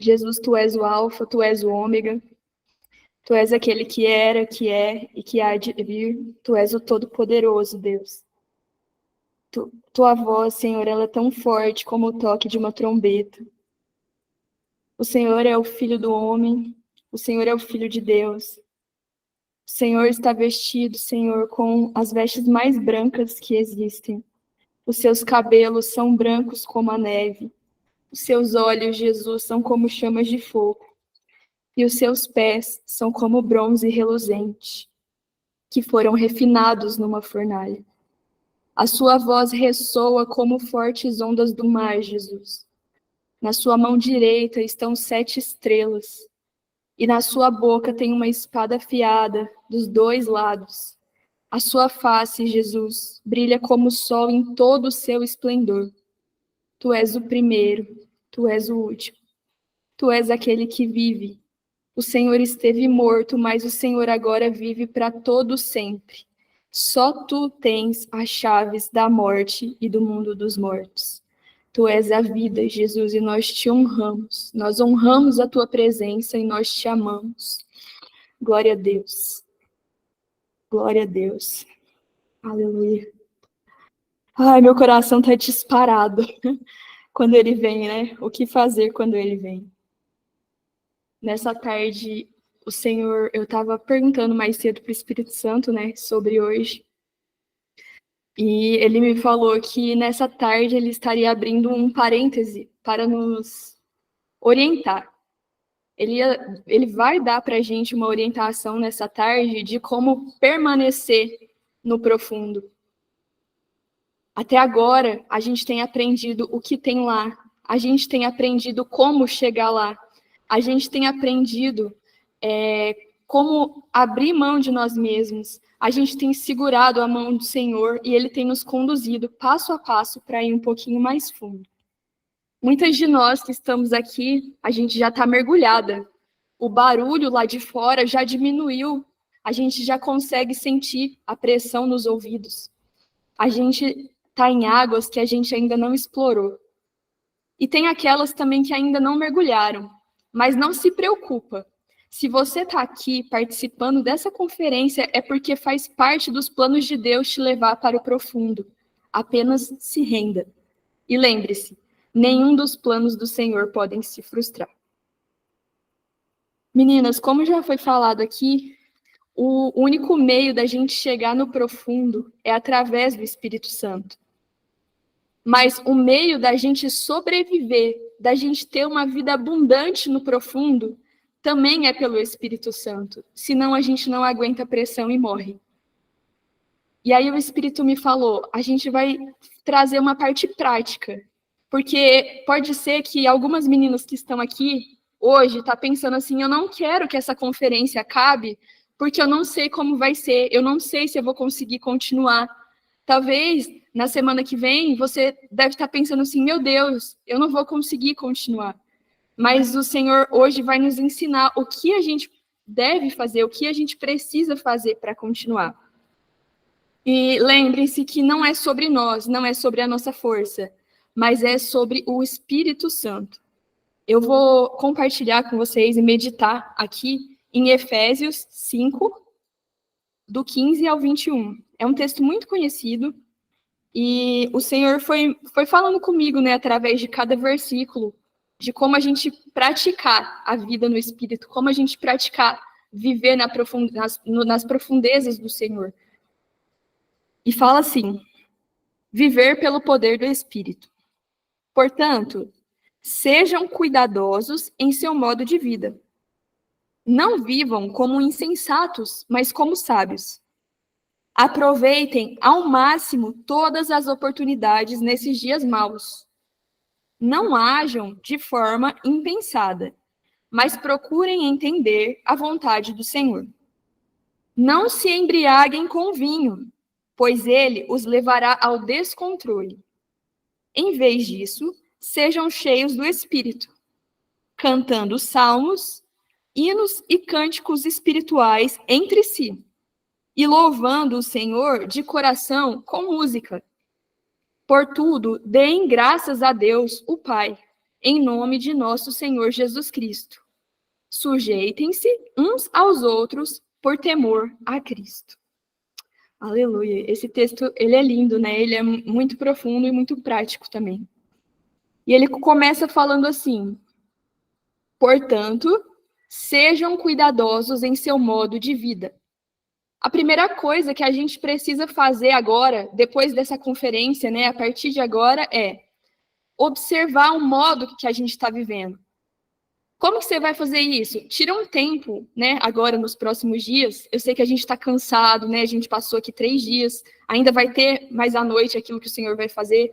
Jesus, tu és o alfa, tu és o ômega, tu és aquele que era, que é e que há de vir, tu és o Todo-Poderoso, Deus. Tua voz, Senhor, ela é tão forte como o toque de uma trombeta. O Senhor é o Filho do homem, o Senhor é o Filho de Deus. O Senhor está vestido, Senhor, com as vestes mais brancas que existem. Os seus cabelos são brancos como a neve. Os seus olhos, Jesus, são como chamas de fogo. E os seus pés são como bronze reluzente, que foram refinados numa fornalha. A sua voz ressoa como fortes ondas do mar, Jesus. Na sua mão direita estão 7 estrelas, e na sua boca tem uma espada afiada dos 2 lados. A sua face, Jesus, brilha como o sol em todo o seu esplendor. Tu és o primeiro, tu és o último. Tu és aquele que vive. O Senhor esteve morto, mas o Senhor agora vive para todo sempre. Só tu tens as chaves da morte e do mundo dos mortos. Tu és a vida, Jesus, e nós te honramos. Nós honramos a tua presença e nós te amamos. Glória a Deus. Glória a Deus. Aleluia. Ai, meu coração está disparado quando ele vem, né? O que fazer quando ele vem? Nessa tarde, o Senhor, eu estava perguntando mais cedo para o Espírito Santo, né, sobre hoje. E ele me falou que nessa tarde ele estaria abrindo um parêntese para nos orientar. Ele vai dar para a gente uma orientação nessa tarde de como permanecer no profundo. Até agora, a gente tem aprendido o que tem lá. A gente tem aprendido como chegar lá. A gente tem aprendido como abrir mão de nós mesmos. A gente tem segurado a mão do Senhor e Ele tem nos conduzido passo a passo para ir um pouquinho mais fundo. Muitas de nós que estamos aqui, a gente já está mergulhada. O barulho lá de fora já diminuiu. A gente já consegue sentir a pressão nos ouvidos. A gente está em águas que a gente ainda não explorou. E tem aquelas também que ainda não mergulharam. Mas não se preocupa. Se você está aqui participando dessa conferência, é porque faz parte dos planos de Deus te levar para o profundo. Apenas se renda. E lembre-se, nenhum dos planos do Senhor podem se frustrar. Meninas, como já foi falado aqui, o único meio da gente chegar no profundo é através do Espírito Santo. Mas o meio da gente sobreviver, da gente ter uma vida abundante no profundo, também é pelo Espírito Santo. Senão a gente não aguenta a pressão e morre. E aí o Espírito me falou, a gente vai trazer uma parte prática. Porque pode ser que algumas meninas que estão aqui hoje estão pensando assim, eu não quero que essa conferência acabe, porque eu não sei como vai ser, eu não sei se eu vou conseguir continuar. Talvez, na semana que vem, você deve estar pensando assim, meu Deus, eu não vou conseguir continuar. Mas o Senhor hoje vai nos ensinar o que a gente deve fazer, o que a gente precisa fazer para continuar. E lembrem-se que não é sobre nós, não é sobre a nossa força, mas é sobre o Espírito Santo. Eu vou compartilhar com vocês e meditar aqui em Efésios 5, do 15 ao 21. É um texto muito conhecido e o Senhor foi falando comigo, né, através de cada versículo, de como a gente praticar a vida no Espírito, como a gente praticar viver nas profundezas do Senhor. E fala assim, viver pelo poder do Espírito. Portanto, sejam cuidadosos em seu modo de vida. Não vivam como insensatos, mas como sábios. Aproveitem ao máximo todas as oportunidades nesses dias maus. Não hajam de forma impensada, mas procurem entender a vontade do Senhor. Não se embriaguem com vinho, pois ele os levará ao descontrole. Em vez disso, sejam cheios do Espírito, cantando salmos, hinos e cânticos espirituais entre si, e louvando o Senhor de coração com música. Por tudo, deem graças a Deus, o Pai, em nome de nosso Senhor Jesus Cristo. Sujeitem-se uns aos outros por temor a Cristo. Aleluia. Esse texto, ele é lindo, né? Ele é muito profundo e muito prático também. E ele começa falando assim: portanto, sejam cuidadosos em seu modo de vida. A primeira coisa que a gente precisa fazer agora, depois dessa conferência, né, a partir de agora, é observar o modo que a gente está vivendo. Como que você vai fazer isso? Tira um tempo, né, agora nos próximos dias. Eu sei que a gente está cansado, né, a gente passou aqui 3 dias, ainda vai ter mais à noite aquilo que o Senhor vai fazer.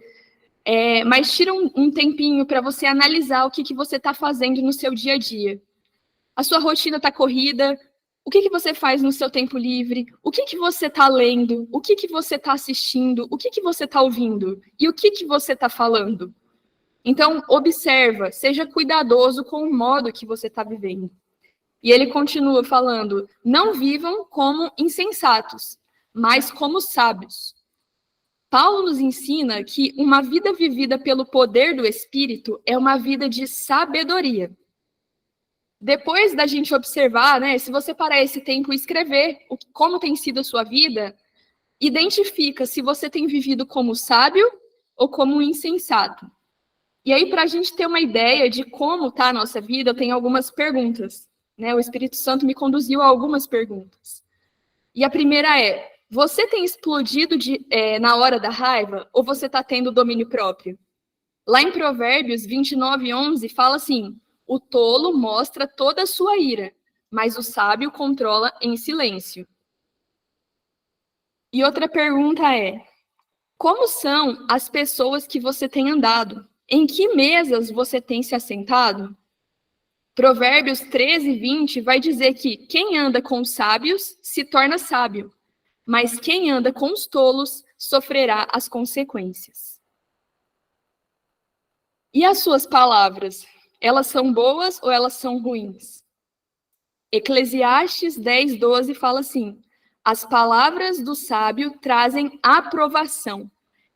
Mas tira um tempinho para você analisar o que você está fazendo no seu dia a dia. A sua rotina está corrida. O que você faz no seu tempo livre? O que você está lendo? O que você está assistindo? O que você está ouvindo? E o que você está falando? Então, observa, seja cuidadoso com o modo que você está vivendo. E ele continua falando: não vivam como insensatos, mas como sábios. Paulo nos ensina que uma vida vivida pelo poder do Espírito é uma vida de sabedoria. Depois da gente observar, né, se você parar esse tempo e escrever como tem sido a sua vida, identifica se você tem vivido como sábio ou como insensato. E aí, para a gente ter uma ideia de como está a nossa vida, eu tenho algumas perguntas, né? O Espírito Santo me conduziu a algumas perguntas. E a primeira é: você tem explodido na hora da raiva ou você está tendo domínio próprio? Lá em Provérbios 29:11 fala assim: o tolo mostra toda a sua ira, mas o sábio controla em silêncio. E outra pergunta é: como são as pessoas que você tem andado? Em que mesas você tem se assentado? Provérbios 13:20 vai dizer que quem anda com os sábios se torna sábio, mas quem anda com os tolos sofrerá as consequências. E as suas palavras, elas são boas ou elas são ruins? Eclesiastes 10:12 fala assim: as palavras do sábio trazem aprovação,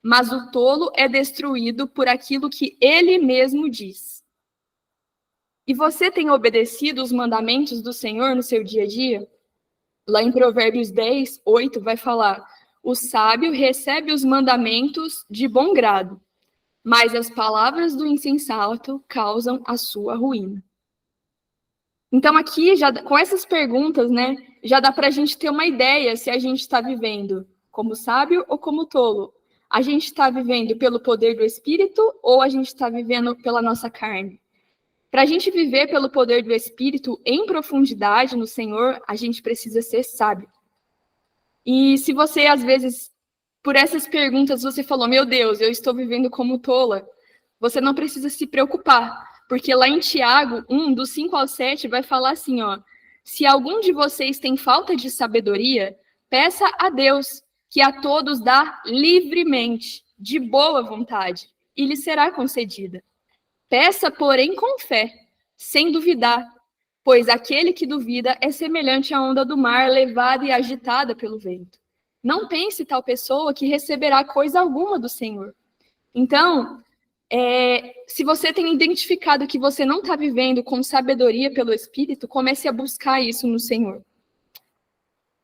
mas o tolo é destruído por aquilo que ele mesmo diz. E você tem obedecido os mandamentos do Senhor no seu dia a dia? Lá em Provérbios 10:8 vai falar: o sábio recebe os mandamentos de bom grado, mas as palavras do insensato causam a sua ruína. Então aqui, com essas perguntas, né, já dá para a gente ter uma ideia se a gente está vivendo como sábio ou como tolo. A gente está vivendo pelo poder do Espírito ou a gente está vivendo pela nossa carne? Para a gente viver pelo poder do Espírito em profundidade no Senhor, a gente precisa ser sábio. E se você, às vezes, por essas perguntas, você falou: meu Deus, eu estou vivendo como tola, você não precisa se preocupar, porque lá em Tiago 1, do 5 ao 7, vai falar assim, ó: se algum de vocês tem falta de sabedoria, peça a Deus, que a todos dá livremente, de boa vontade, e lhe será concedida. Peça, porém, com fé, sem duvidar, pois aquele que duvida é semelhante à onda do mar, levada e agitada pelo vento. Não pense tal pessoa que receberá coisa alguma do Senhor. Então, se você tem identificado que você não está vivendo com sabedoria pelo Espírito, comece a buscar isso no Senhor.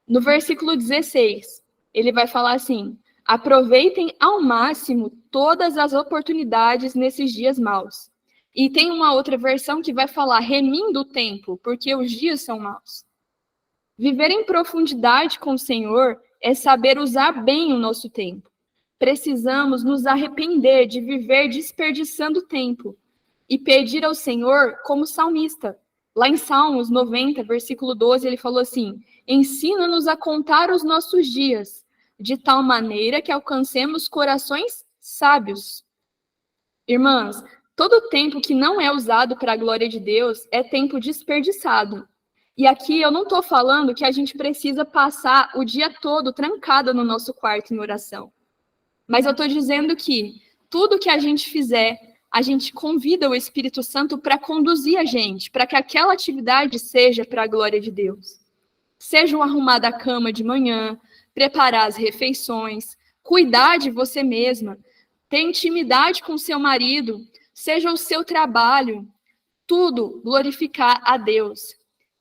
No versículo 16, ele vai falar assim: aproveitem ao máximo todas as oportunidades nesses dias maus. E tem uma outra versão que vai falar: remindo o tempo, porque os dias são maus. Viver em profundidade com o Senhor é saber usar bem o nosso tempo. Precisamos nos arrepender de viver desperdiçando tempo e pedir ao Senhor como salmista. Lá em Salmos 90, versículo 12, ele falou assim: ensina-nos a contar os nossos dias, de tal maneira que alcancemos corações sábios. Irmãs, todo tempo que não é usado para a glória de Deus é tempo desperdiçado. E aqui eu não estou falando que a gente precisa passar o dia todo trancada no nosso quarto em oração. Mas eu estou dizendo que tudo que a gente fizer, a gente convida o Espírito Santo para conduzir a gente, para que aquela atividade seja para a glória de Deus. Seja arrumar a cama de manhã, preparar as refeições, cuidar de você mesma, ter intimidade com seu marido, seja o seu trabalho, tudo glorificar a Deus.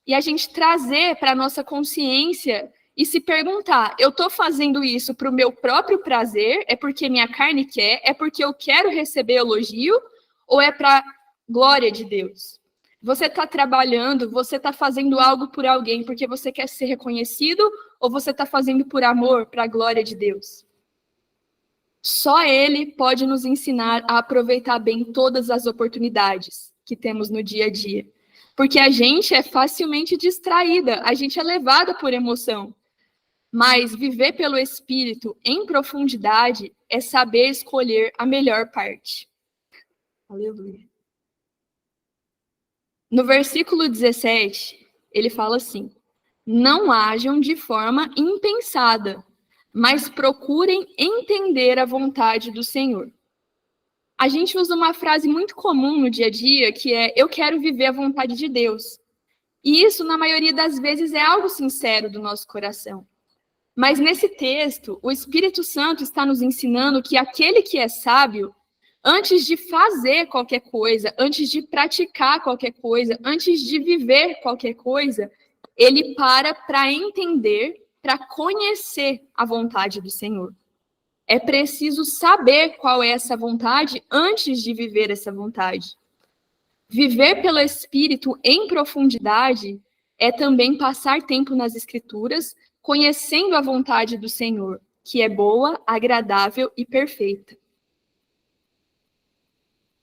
E a gente trazer para a nossa consciência e se perguntar, eu estou fazendo isso para o meu próprio prazer? É porque minha carne quer? É porque eu quero receber elogio? Ou é para a glória de Deus? Você está trabalhando, você está fazendo algo por alguém porque você quer ser reconhecido? Ou você está fazendo por amor, para a glória de Deus? Só Ele pode nos ensinar a aproveitar bem todas as oportunidades que temos no dia a dia. Porque a gente é facilmente distraída, a gente é levada por emoção. Mas viver pelo Espírito em profundidade é saber escolher a melhor parte. Aleluia. No versículo 17, ele fala assim: não hajam de forma impensada, mas procurem entender a vontade do Senhor. A gente usa uma frase muito comum no dia a dia, que é, eu quero viver a vontade de Deus. E isso, na maioria das vezes, é algo sincero do nosso coração. Mas nesse texto, o Espírito Santo está nos ensinando que aquele que é sábio, antes de fazer qualquer coisa, antes de praticar qualquer coisa, antes de viver qualquer coisa, ele para entender, para conhecer a vontade do Senhor. É preciso saber qual é essa vontade antes de viver essa vontade. Viver pelo Espírito em profundidade é também passar tempo nas Escrituras, conhecendo a vontade do Senhor, que é boa, agradável e perfeita.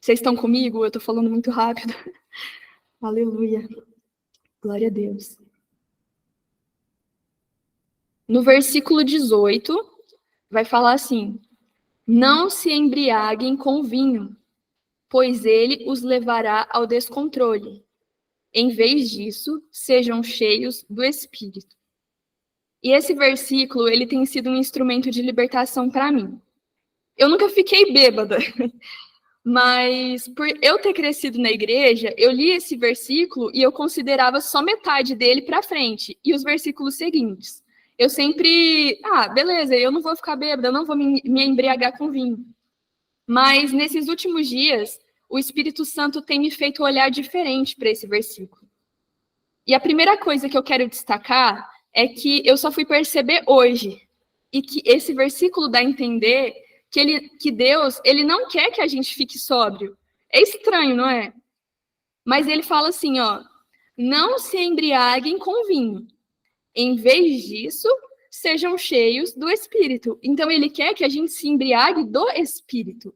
Vocês estão comigo? Eu estou falando muito rápido. Aleluia. Glória a Deus. No versículo 18, vai falar assim: não se embriaguem com vinho, pois ele os levará ao descontrole. Em vez disso, sejam cheios do Espírito. E esse versículo, ele tem sido um instrumento de libertação para mim. Eu nunca fiquei bêbada, mas por eu ter crescido na igreja, eu li esse versículo e eu considerava só metade dele para frente, e os versículos seguintes. Eu sempre, beleza, eu não vou ficar bêbada, eu não vou me embriagar com vinho. Mas nesses últimos dias, o Espírito Santo tem me feito olhar diferente para esse versículo. E a primeira coisa que eu quero destacar é que eu só fui perceber hoje, e que esse versículo dá a entender que Deus, ele não quer que a gente fique sóbrio. É estranho, não é? Mas ele fala assim, não se embriaguem com vinho. Em vez disso, sejam cheios do Espírito. Então, ele quer que a gente se embriague do Espírito.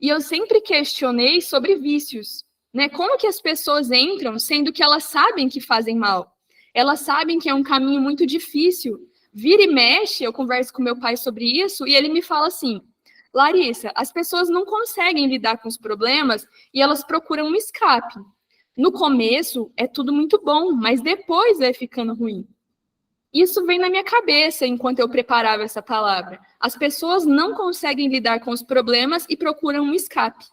E eu sempre questionei sobre vícios, né? Como que as pessoas entram, sendo que elas sabem que fazem mal? Elas sabem que é um caminho muito difícil. Vira e mexe, eu converso com meu pai sobre isso, e ele me fala assim, Larissa, as pessoas não conseguem lidar com os problemas e elas procuram um escape. No começo, é tudo muito bom, mas depois vai ficando ruim. Isso vem na minha cabeça enquanto eu preparava essa palavra. As pessoas não conseguem lidar com os problemas e procuram um escape.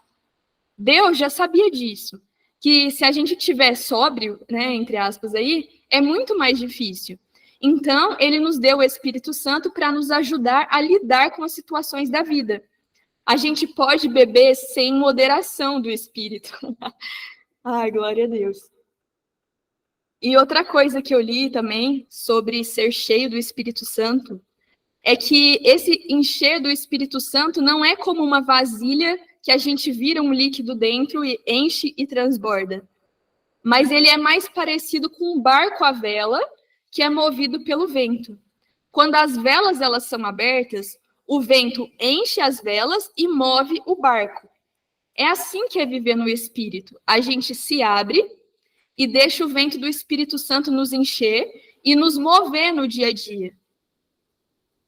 Deus já sabia disso, que se a gente tiver sóbrio, né, entre aspas aí, é muito mais difícil. Então, ele nos deu o Espírito Santo para nos ajudar a lidar com as situações da vida. A gente pode beber sem moderação do Espírito. Ai, glória a Deus. E outra coisa que eu li também sobre ser cheio do Espírito Santo é que esse encher do Espírito Santo não é como uma vasilha que a gente vira um líquido dentro e enche e transborda. Mas ele é mais parecido com um barco à vela que é movido pelo vento. Quando as velas elas são abertas, o vento enche as velas e move o barco. É assim que é viver no Espírito. A gente se abre e deixa o vento do Espírito Santo nos encher e nos mover no dia a dia.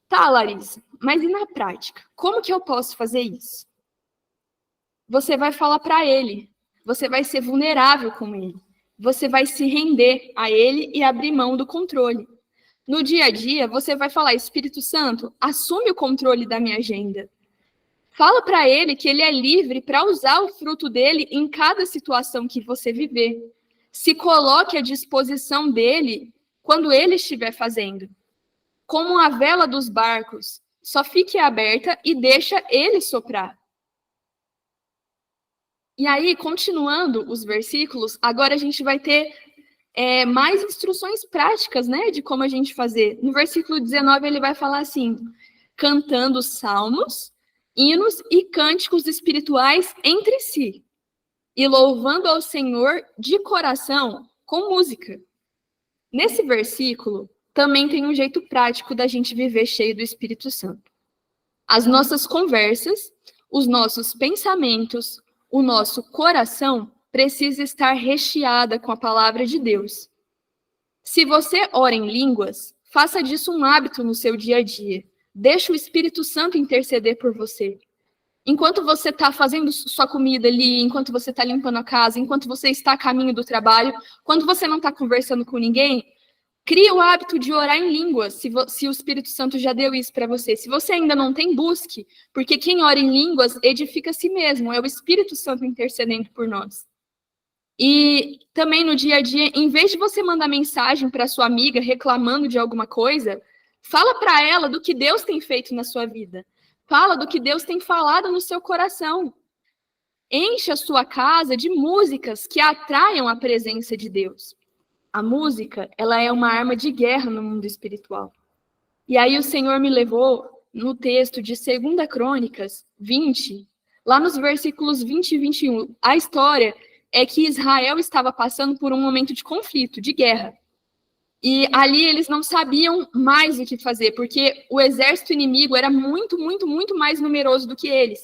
Tá, Larissa, mas e na prática? Como que eu posso fazer isso? Você vai falar para ele, você vai ser vulnerável com ele, você vai se render a ele e abrir mão do controle. No dia a dia, você vai falar, Espírito Santo, assume o controle da minha agenda. Fala para ele que ele é livre para usar o fruto dele em cada situação que você viver. Se coloque à disposição dele quando ele estiver fazendo. Como a vela dos barcos, só fique aberta e deixa ele soprar. E aí, continuando os versículos, agora a gente vai ter mais instruções práticas, né, de como a gente fazer. No versículo 19, ele vai falar assim: cantando salmos, hinos e cânticos espirituais entre si, e louvando ao Senhor de coração com música. Nesse versículo, também tem um jeito prático da gente viver cheio do Espírito Santo. As nossas conversas, os nossos pensamentos, o nosso coração precisa estar recheada com a palavra de Deus. Se você ora em línguas, faça disso um hábito no seu dia a dia. Deixe o Espírito Santo interceder por você. Enquanto você está fazendo sua comida ali, enquanto você está limpando a casa, enquanto você está a caminho do trabalho, quando você não está conversando com ninguém, crie o hábito de orar em línguas, se o Espírito Santo já deu isso para você. Se você ainda não tem, busque, porque quem ora em línguas edifica a si mesmo, é o Espírito Santo intercedendo por nós. E também no dia a dia, em vez de você mandar mensagem para sua amiga reclamando de alguma coisa, fala para ela do que Deus tem feito na sua vida. Fala do que Deus tem falado no seu coração. Encha a sua casa de músicas que atraiam a presença de Deus. A música, ela é uma arma de guerra no mundo espiritual. E aí o Senhor me levou no texto de 2 Crônicas 20, lá nos versículos 20 e 21. A história é que Israel estava passando por um momento de conflito, de guerra. E ali eles não sabiam mais o que fazer, porque o exército inimigo era muito, muito, muito mais numeroso do que eles.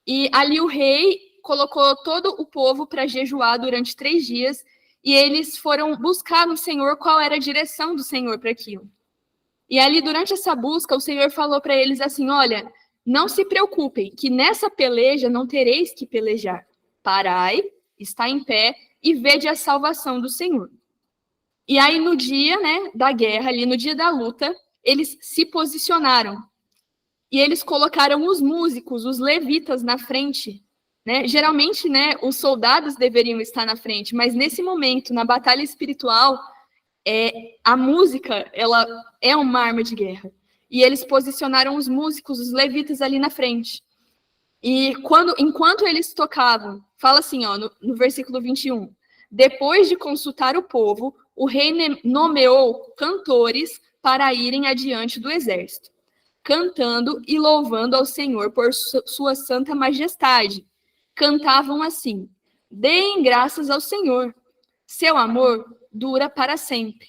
E ali o rei colocou todo o povo para jejuar durante 3 dias, e eles foram buscar no Senhor qual era a direção do Senhor para aquilo. E ali, durante essa busca, o Senhor falou para eles assim: olha, não se preocupem, que nessa peleja não tereis que pelejar. Parai, está em pé e vede a salvação do Senhor. E aí, no dia, né, da guerra, ali no dia da luta, eles se posicionaram. E eles colocaram os músicos, os levitas na frente, né? Geralmente, né, os soldados deveriam estar na frente, mas nesse momento, na batalha espiritual, a música, ela é uma arma de guerra. E eles posicionaram os músicos, os levitas ali na frente. E enquanto eles tocavam, fala assim, ó, no versículo 21, depois de consultar o povo, o rei nomeou cantores para irem adiante do exército, cantando e louvando ao Senhor por sua santa majestade. Cantavam assim: deem graças ao Senhor, seu amor dura para sempre.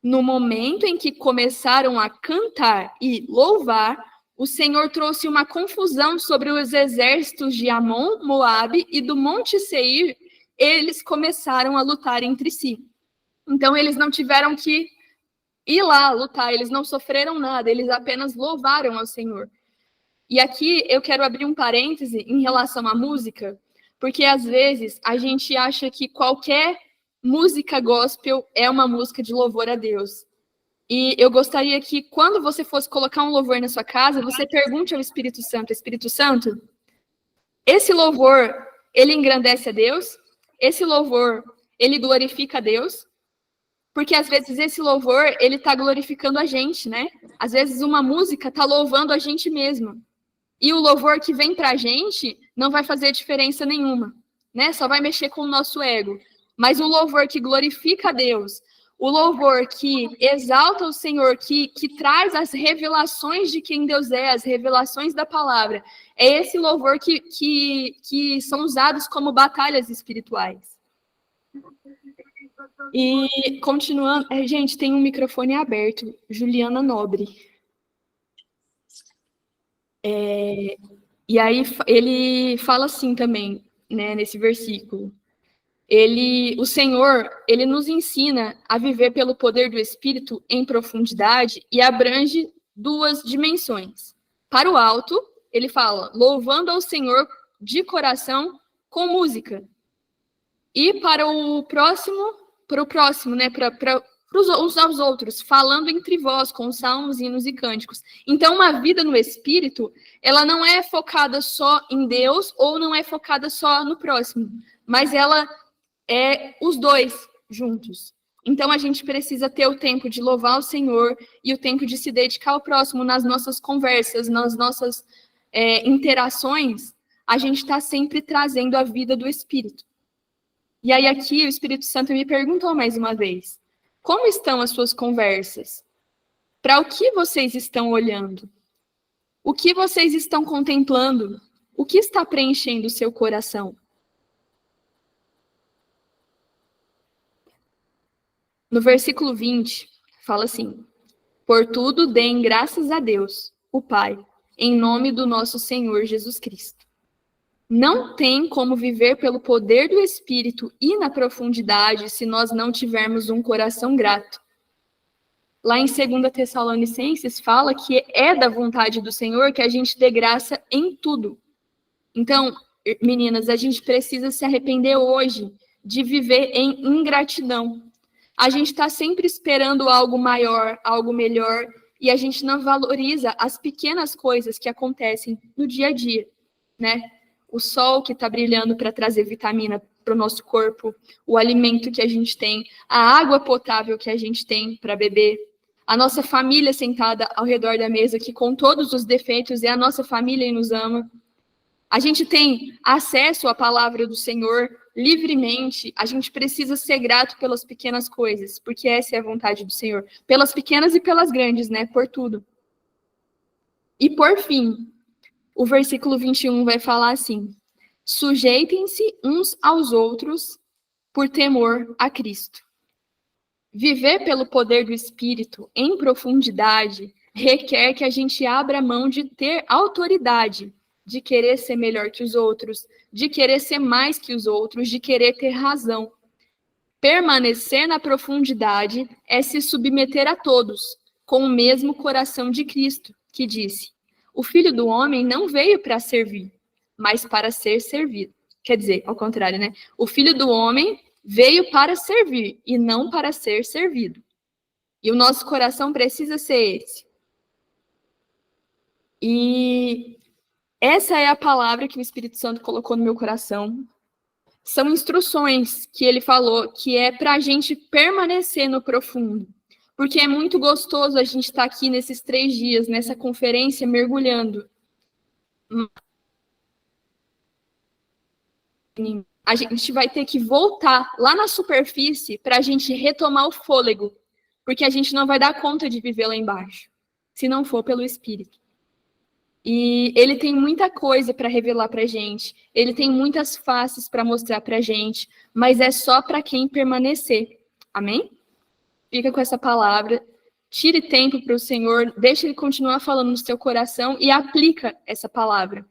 No momento em que começaram a cantar e louvar, o Senhor trouxe uma confusão sobre os exércitos de Amon, Moabe e do Monte Seir. Eles começaram a lutar entre si. Então, eles não tiveram que ir lá lutar, eles não sofreram nada, eles apenas louvaram ao Senhor. E aqui eu quero abrir um parêntese em relação à música, porque às vezes a gente acha que qualquer música gospel é uma música de louvor a Deus. E eu gostaria que, quando você fosse colocar um louvor na sua casa, você pergunte ao Espírito Santo: Espírito Santo, esse louvor, ele engrandece a Deus? Esse louvor, ele glorifica a Deus? Porque, às vezes, esse louvor, ele está glorificando a gente, né? Às vezes, uma música está louvando a gente mesmo. E o louvor que vem para a gente não vai fazer diferença nenhuma, né? Só vai mexer com o nosso ego. Mas o louvor que glorifica a Deus, o louvor que exalta o Senhor, que traz as revelações de quem Deus é, as revelações da palavra, é esse louvor que são usados como batalhas espirituais. E continuando, gente, tem um microfone aberto, Juliana Nobre. E aí ele fala assim também, né, nesse versículo. O Senhor, ele nos ensina a viver pelo poder do Espírito em profundidade e abrange 2 dimensões. Para o alto, ele fala, louvando ao Senhor de coração com música. E para o próximo, né, para uns aos outros, falando entre vós, com salmos, hinos e cânticos. Então, uma vida no Espírito, ela não é focada só em Deus ou não é focada só no próximo, mas ela é os 2 juntos. Então, a gente precisa ter o tempo de louvar o Senhor e o tempo de se dedicar ao próximo nas nossas conversas, nas nossas interações. a gente está sempre trazendo a vida do Espírito. E aí aqui o Espírito Santo me perguntou mais uma vez, como estão as suas conversas? Para o que vocês estão olhando? O que vocês estão contemplando? O que está preenchendo o seu coração? No versículo 20, fala assim: por tudo deem graças a Deus, o Pai, em nome do nosso Senhor Jesus Cristo. Não tem como viver pelo poder do Espírito e na profundidade se nós não tivermos um coração grato. Lá em 2 Tessalonicenses fala que é da vontade do Senhor que a gente dê graça em tudo. Então, meninas, a gente precisa se arrepender hoje de viver em ingratidão. A gente está sempre esperando algo maior, algo melhor, e a gente não valoriza as pequenas coisas que acontecem no dia a dia, né? O sol que está brilhando para trazer vitamina para o nosso corpo, o alimento que a gente tem, a água potável que a gente tem para beber, a nossa família sentada ao redor da mesa, que com todos os defeitos é a nossa família e nos ama. A gente tem acesso à palavra do Senhor livremente, a gente precisa ser grato pelas pequenas coisas, porque essa é a vontade do Senhor. Pelas pequenas e pelas grandes, né? Por tudo. E por fim, o versículo 21 vai falar assim: sujeitem-se uns aos outros por temor a Cristo. Viver pelo poder do Espírito em profundidade requer que a gente abra mão de ter autoridade, de querer ser melhor que os outros, de querer ser mais que os outros, de querer ter razão. Permanecer na profundidade é se submeter a todos, com o mesmo coração de Cristo, que disse: o Filho do Homem não veio para servir, mas para ser servido. Quer dizer, ao contrário, né? O Filho do Homem veio para servir e não para ser servido. E o nosso coração precisa ser esse. E essa é a palavra que o Espírito Santo colocou no meu coração. São instruções que ele falou que é para a gente permanecer no profundo. Porque é muito gostoso a gente estar aqui nesses 3 dias, nessa conferência, mergulhando. A gente vai ter que voltar lá na superfície para a gente retomar o fôlego. Porque a gente não vai dar conta de viver lá embaixo, se não for pelo Espírito. E ele tem muita coisa para revelar para a gente, ele tem muitas faces para mostrar para a gente, mas é só para quem permanecer. Amém? Fica com essa palavra, tire tempo para o Senhor, deixa ele continuar falando no seu coração e aplica essa palavra.